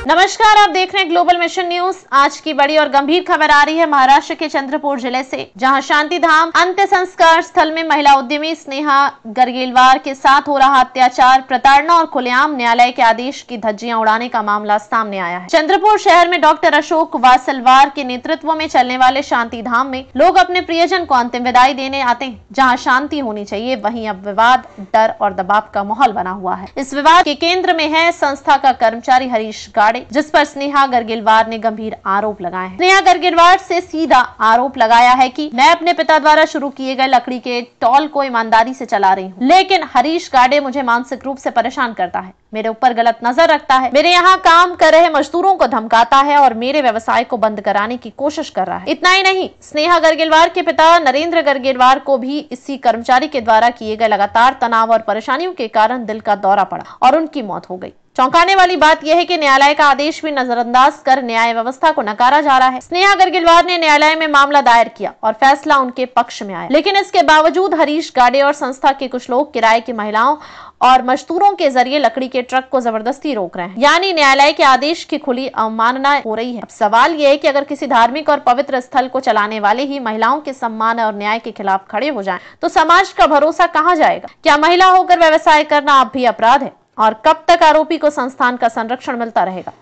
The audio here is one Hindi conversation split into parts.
नमस्कार, आप देख रहे हैं ग्लोबल मिशन न्यूज। आज की बड़ी और गंभीर खबर आ रही है महाराष्ट्र के चंद्रपुर जिले से, जहां शांतिधाम अंत्य संस्कार स्थल में महिला उद्यमी स्नेहा गर्गेलवार के साथ हो रहा अत्याचार, प्रताड़ना और खुलेआम न्यायालय के आदेश की धज्जियां उड़ाने का मामला सामने आया है। चंद्रपुर शहर में डॉक्टर अशोक वासलवार के नेतृत्व में चलने वाले शांतिधाम में लोग अपने प्रियजन को अंतिम विदाई देने आते हैं। जहाँ शांति होनी चाहिए, वहीं अब विवाद, डर और दबाव का माहौल बना हुआ है। इस विवाद के केंद्र में है संस्था का कर्मचारी हरीश गाड़े, जिस पर स्नेहा गर्गेलवार ने गंभीर आरोप लगाए हैं। स्नेहा गर्गेलवार से सीधा आरोप लगाया है कि मैं अपने पिता द्वारा शुरू किए गए लकड़ी के स्टॉल को ईमानदारी से चला रही हूँ, लेकिन हरीश गाड़े मुझे मानसिक रूप से परेशान करता है, मेरे ऊपर गलत नजर रखता है, मेरे यहाँ काम कर रहे मजदूरों को धमकाता है और मेरे व्यवसाय को बंद कराने की कोशिश कर रहा है। इतना ही नहीं, स्नेहा गर्गेलवार के पिता नरेंद्र गर्गेलवार को भी इसी कर्मचारी के द्वारा किए गए लगातार तनाव और परेशानियों के कारण दिल का दौरा पड़ा और उनकी मौत हो गई। चौंकाने वाली बात यह है कि न्यायालय का आदेश भी नजरअंदाज कर न्याय व्यवस्था को नकारा जा रहा है। स्नेहा गर्गेलवार ने न्यायालय में मामला दायर किया और फैसला उनके पक्ष में आया, लेकिन इसके बावजूद हरीश गाड़े और संस्था के कुछ लोग किराए की महिलाओं और मजदूरों के जरिए लकड़ी के ट्रक को जबरदस्ती रोक रहे हैं, यानी न्यायालय के आदेश की खुली अवमानना हो रही है। अब सवाल यह है कि अगर किसी धार्मिक और पवित्र स्थल को चलाने वाले ही महिलाओं के सम्मान और न्याय के खिलाफ खड़े हो जाएं, तो समाज का भरोसा कहां जाएगा? क्या महिला होकर व्यवसाय करना अब भी अपराध है? और कब तक आरोपी को संस्थान का संरक्षण मिलता रहेगा?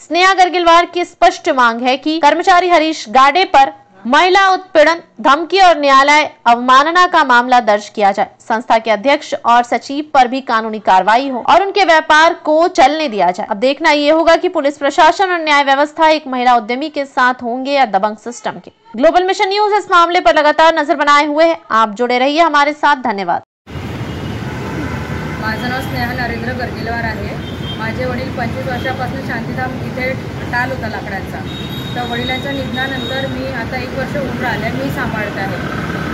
स्नेहा गर्गेलवार की स्पष्ट मांग है कि कर्मचारी हरीश गाड़े पर महिला उत्पीड़न, धमकी और न्यायालय अवमानना का मामला दर्ज किया जाए। संस्था के अध्यक्ष और सचिव पर भी कानूनी कार्रवाई हो और उनके व्यापार को चलने दिया जाए। अब देखना ये होगा कि पुलिस प्रशासन और न्याय व्यवस्था एक महिला उद्यमी के साथ होंगे या दबंग सिस्टम के। ग्लोबल मिशन न्यूज इस मामले पर लगातार नजर बनाए हुए है। आप जुड़े रहिए हमारे साथ। धन्यवाद। माझं नाव स्नेहा नरेंद्र गर्गेलवार आहे। माझे वडील 25 वर्षापासून शांतिधाम इथे टाल होता लाकडांचा, तर वडिलांच्या निधनानंतर मी आता 1 वर्ष होऊन राहिले मी सांभाळत आहे।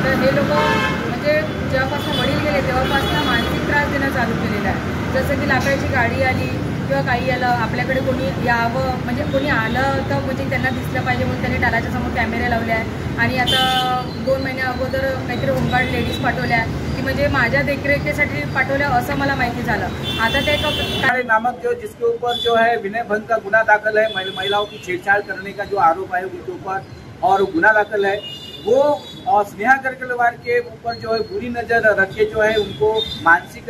तर हे लोक म्हणजे जेव्हापासून वडील गेले तेव्हापासून मानसिक त्रास देणं चालू केलेलं आहे। जसं की लाकडाची गाडी आली किंवा काही आलं, आपल्याकडे कोणी यावं म्हणजे कोणी आलं तर म्हणजे त्यांना दिसलं पाहिजे म्हणून त्यांनी टालाच्या समोर कॅमेरे लावले आहे। आणि आता 2 महिन्या अगोदर काहीतरी होमगार्ड लेडीज पाठवल्या की म्हणजे माझ्या देखरेखीसाठी पाठवल्या असं मला माहिती झालं। आता ते नामक जो जिसके ऊपर जो है विनय भंग का गुना दाखल है, महिलाओं की छेड़छाड़ करने का जो आरोप है उनके ऊपर और गुना दाखल है, वो और स्नेहा गर्गेलवार के ऊपर जो है बुरी नज़र रखे जो है उनको मानसिक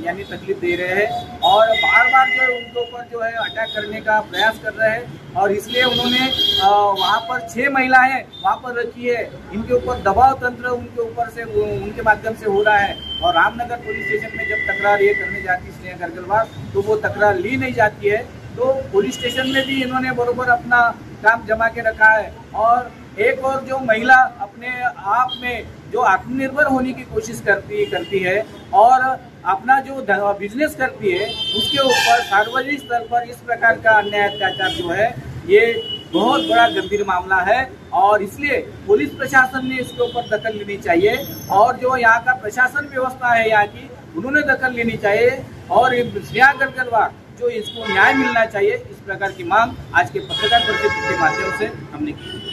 यानी तकलीफ दे रहे हैं और बार बार जो है उनके ऊपर जो है अटैक करने का प्रयास कर रहे हैं। और इसलिए उन्होंने वहाँ पर 6 महिलाएं वहाँ पर रखी है। इनके ऊपर दबाव तंत्र उनके ऊपर से उनके माध्यम से हो रहा है। और रामनगर पुलिस स्टेशन में जब तकरार ये करने जाती स्नेहा गर्गेलवार तो वो तकरार ली नहीं जाती है, तो पुलिस स्टेशन में भी इन्होंने बरोबर अपना काम जमा के रखा है। और एक और जो महिला अपने आप में जो आत्मनिर्भर होने की कोशिश करती है और अपना जो बिजनेस करती है, उसके ऊपर सार्वजनिक स्तर पर इस प्रकार का अन्याय अत्याचार जो है ये बहुत बड़ा गंभीर मामला है। और इसलिए पुलिस प्रशासन ने इसके ऊपर दखल लेनी चाहिए और जो यहाँ का प्रशासन व्यवस्था है यहाँ की, उन्होंने दखल लेनी चाहिए और स्नेहा गर्गेलवार जो इसको न्याय मिलना चाहिए, इस प्रकार की मांग आज के पत्रकार परिषद के माध्यम से हमने की।